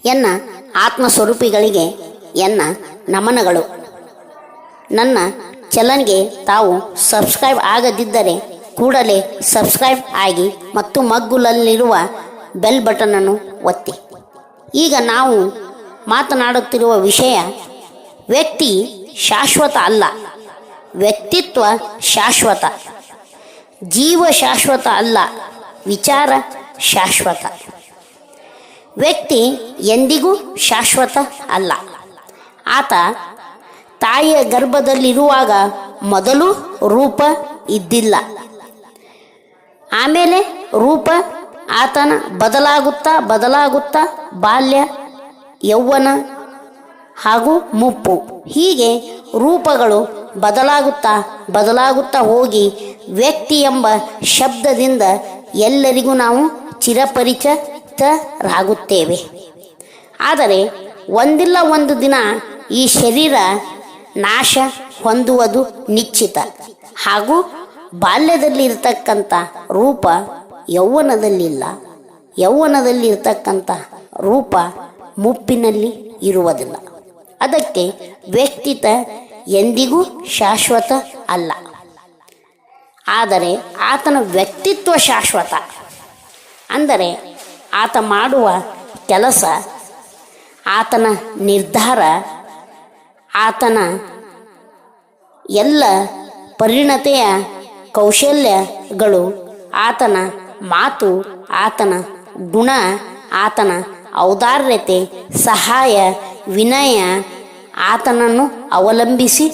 ಎನ್ನ ಆತ್ಮಸ್ವರೂಪಿಗಳಿಗೆ ಎನ್ನ ನಮನಗಳು. ನನ್ನ ಚಾನಲ್ಗೆ ತಾವು ಸಬ್ಸ್ಕ್ರೈಬ್ ಆಗದಿದ್ದರೆ ಕೂಡಲೇ ಸಬ್ಸ್ಕ್ರೈಬ್ ಆಗಿ ಮತ್ತು ಮಗ್ಗುಲಲ್ಲಿರುವ ಬೆಲ್ ಬಟನನ್ನು ಒತ್ತಿ. ಈಗ ನಾವು ಮಾತನಾಡುತ್ತಿರುವ ವಿಷಯ ವ್ಯಕ್ತಿ ಶಾಶ್ವತ ಅಲ್ಲ, ವ್ಯಕ್ತಿತ್ವ ಶಾಶ್ವತ. ಜೀವ ಶಾಶ್ವತ ಅಲ್ಲ, ವಿಚಾರ ಶಾಶ್ವತ. ವ್ಯಕ್ತಿ ಎಂದಿಗೂ ಶಾಶ್ವತ ಅಲ್ಲ. ಆತ ತಾಯಿಯ ಗರ್ಭದಲ್ಲಿರುವಾಗ ಮೊದಲು ರೂಪ ಇದ್ದಿಲ್ಲ. ಆಮೇಲೆ ರೂಪ ಆತನ ಬದಲಾಗುತ್ತಾ ಬಾಲ್ಯ, ಯೌವನ ಹಾಗೂ ಮುಪ್ಪು ಹೀಗೆ ರೂಪಗಳು ಬದಲಾಗುತ್ತಾ ಹೋಗಿ ವ್ಯಕ್ತಿ ಎಂಬ ಶಬ್ದದಿಂದ ಎಲ್ಲರಿಗೂ ನಾವು ಚಿರಪರಿಚಿತರಾಗುತ್ತೇವೆ. ಆದರೆ ಒಂದಿಲ್ಲ ಒಂದು ದಿನ ಈ ಶರೀರ ನಾಶ ಹೊಂದುವುದು ನಿಶ್ಚಿತ. ಹಾಗೂ ಬಾಲ್ಯದಲ್ಲಿರ್ತಕ್ಕಂಥ ರೂಪ ಯೌವನದಲ್ಲಿಲ್ಲ, ಯೌವನದಲ್ಲಿರ್ತಕ್ಕಂಥ ರೂಪ ಮುಪ್ಪಿನಲ್ಲಿ ಇರುವುದಿಲ್ಲ. ಅದಕ್ಕೆ ವ್ಯಕ್ತಿತ್ವ ಎಂದಿಗೂ ಶಾಶ್ವತ ಅಲ್ಲ. ಆದರೆ ಆತನ ವ್ಯಕ್ತಿತ್ವ ಶಾಶ್ವತ. ಅಂದರೆ ಆತ ಮಾಡುವ ಕೆಲಸ, ಆತನ ನಿರ್ಧಾರ, ಆತನ ಎಲ್ಲ ಪರಿಣತೆಯ ಕೌಶಲ್ಯಗಳು, ಆತನ ಮಾತು, ಆತನ ಗುಣ, ಆತನ ಔದಾರ್ಯತೆ, ಸಹಾಯ, ವಿನಯ ಆತನನ್ನು ಅವಲಂಬಿಸಿ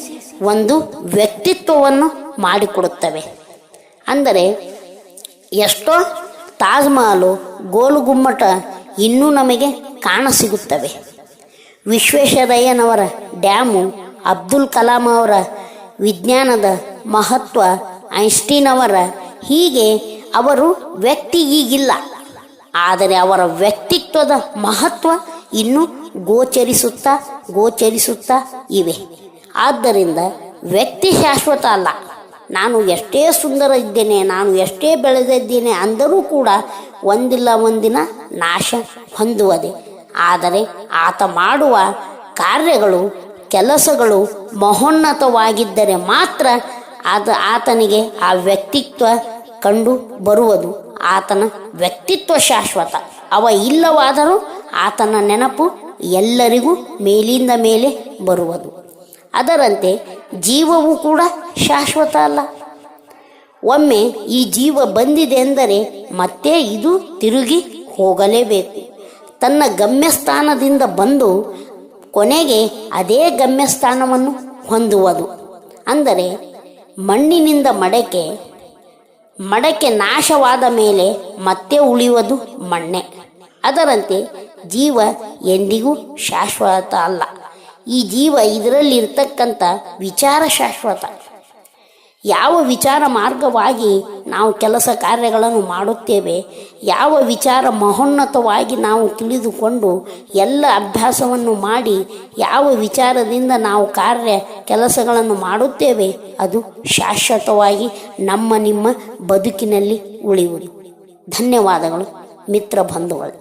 ಒಂದು ವ್ಯಕ್ತಿತ್ವವನ್ನು ಮಾಡಿಕೊಡುತ್ತವೆ. ಅಂದರೆ ಎಷ್ಟೋ ತಾಜ್ ಮಹಲು, ಗೋಲು ಗುಮ್ಮಟ ಇನ್ನೂ ನಮಗೆ ಕಾಣಸಿಗುತ್ತವೆ. ವಿಶ್ವೇಶ್ವರಯ್ಯನವರ ಡ್ಯಾಮು, ಅಬ್ದುಲ್ ಕಲಾಂ ಅವರ ವಿಜ್ಞಾನದ ಮಹತ್ವ, ಐನ್ಸ್ಟೀನ್ ಅವರ ಹೀಗೆ ಅವರು ವ್ಯಕ್ತಿ ಈಗಿಲ್ಲ. ಆದರೆ ಅವರ ವ್ಯಕ್ತಿತ್ವದ ಮಹತ್ವ ಇನ್ನೂ ಗೋಚರಿಸುತ್ತಾ ಇವೆ. ಆದ್ದರಿಂದ ವ್ಯಕ್ತಿ ಶಾಶ್ವತ ಅಲ್ಲ. ನಾನು ಎಷ್ಟೇ ಸುಂದರ ಇದ್ದೇನೆ, ನಾನು ಎಷ್ಟೇ ಬೆಳೆದಿದ್ದೇನೆ ಅಂದರೂ ಕೂಡ ಒಂದಿಲ್ಲ ಒಂದಿನ ನಾಶ ಹೊಂದುವುದೇ. ಆದರೆ ಆತ ಮಾಡುವ ಕಾರ್ಯಗಳು, ಕೆಲಸಗಳು ಮಹೋನ್ನತವಾಗಿದ್ದರೆ ಮಾತ್ರ ಆತನಿಗೆ ಆ ವ್ಯಕ್ತಿತ್ವ ಕಂಡು ಬರುವುದು. ಆತನ ವ್ಯಕ್ತಿತ್ವ ಶಾಶ್ವತ. ಅವ ಇಲ್ಲವಾದರೂ ಆತನ ನೆನಪು ಎಲ್ಲರಿಗೂ ಮೇಲಿಂದ ಮೇಲೆ ಬರುವುದು. ಅದರಂತೆ ಜೀವವೂ ಕೂಡ ಶಾಶ್ವತ ಅಲ್ಲ. ಒಮ್ಮೆ ಈ ಜೀವ ಬಂದಿದೆ ಎಂದರೆ ಮತ್ತೆ ಇದು ತಿರುಗಿ ಹೋಗಲೇಬೇಕು. ತನ್ನ ಗಮ್ಯಸ್ಥಾನದಿಂದ ಬಂದು ಕೊನೆಗೆ ಅದೇ ಗಮ್ಯಸ್ಥಾನವನ್ನು ಹೊಂದುವುದು. ಅಂದರೆ ಮಣ್ಣಿನಿಂದ ಮಡಕೆ ನಾಶವಾದ ಮೇಲೆ ಮತ್ತೆ ಉಳಿಯುವುದು ಮಣ್ಣೆ. ಅದರಂತೆ ಜೀವ ಎಂದಿಗೂ ಶಾಶ್ವತ ಅಲ್ಲ. ಈ ಜೀವ ಇದರಲ್ಲಿರ್ತಕ್ಕಂಥ ವಿಚಾರ ಶಾಶ್ವತ. ಯಾವ ವಿಚಾರ ಮಾರ್ಗವಾಗಿ ನಾವು ಕೆಲಸ ಕಾರ್ಯಗಳನ್ನು ಮಾಡುತ್ತೇವೆ, ಯಾವ ವಿಚಾರ ಮಹೋನ್ನತವಾಗಿ ನಾವು ತಿಳಿದುಕೊಂಡು ಎಲ್ಲ ಅಭ್ಯಾಸವನ್ನು ಮಾಡಿ ಯಾವ ವಿಚಾರದಿಂದ ನಾವು ಕೆಲಸಗಳನ್ನು ಮಾಡುತ್ತೇವೆ, ಅದು ಶಾಶ್ವತವಾಗಿ ನಿಮ್ಮ ಬದುಕಿನಲ್ಲಿ ಉಳಿಯುವುದು. ಧನ್ಯವಾದಗಳು ಮಿತ್ರ ಬಂಧುಗಳು.